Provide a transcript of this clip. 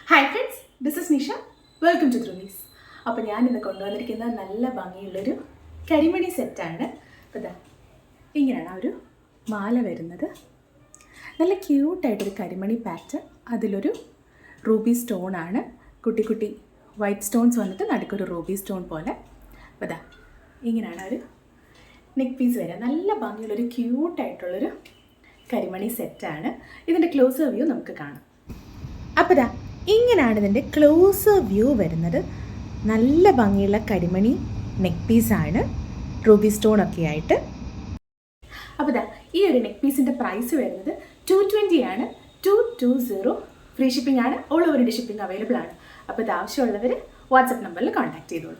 Hi friends, this is Nisha. Welcome to Dhruvees. അപ്പോൾ ഞാൻ ഇന്ന് കൊണ്ടുവന്നിരിക്കുന്ന നല്ല ഭംഗിയുള്ളൊരു കരിമണി സെറ്റാണ്. അപ്പോൾ ഇതാ ഇങ്ങനെയാണ് ആ ഒരു മാല വരുന്നത്. നല്ല ക്യൂട്ടായിട്ടൊരു കരിമണി പാറ്റേൺ, അതിലൊരു റൂബി സ്റ്റോണാണ്. കുട്ടി കുട്ടി വൈറ്റ് സ്റ്റോൺസ് വന്നിട്ട് നടുക്കൊരു റൂബി സ്റ്റോൺ പോലെ. അപ്പോൾ ഇതാ ഇങ്ങനെയാണ് ഒരു നെക്ക് പീസ് വരിക. നല്ല ഭംഗിയുള്ളൊരു ക്യൂട്ടായിട്ടുള്ളൊരു കരിമണി സെറ്റാണ്. ഇതിൻ്റെ ക്ലോസർ വ്യൂ നമുക്ക് കാണാം. അപ്പോൾ ഇതാ ഇങ്ങനെയാണ് ഇതിൻ്റെ ക്ലോസർ വ്യൂ വരുന്നത്. നല്ല ഭംഗിയുള്ള കരിമണി നെക്ക് പീസാണ്, റൂബി സ്റ്റോൺ ഒക്കെ ആയിട്ട്. അപ്പോൾ ഇതാ ഈ ഒരു നെക്ക് പീസിൻ്റെ പ്രൈസ് വരുന്നത് 220 ആണ്. 220 ഫ്രീ ഷിപ്പിംഗ് ആണ്. All over India shipping available ആണ്. അപ്പോൾ ഇത് ആവശ്യമുള്ളവർ വാട്സപ്പ് നമ്പറിൽ കോൺടാക്ട് ചെയ്തോളൂ.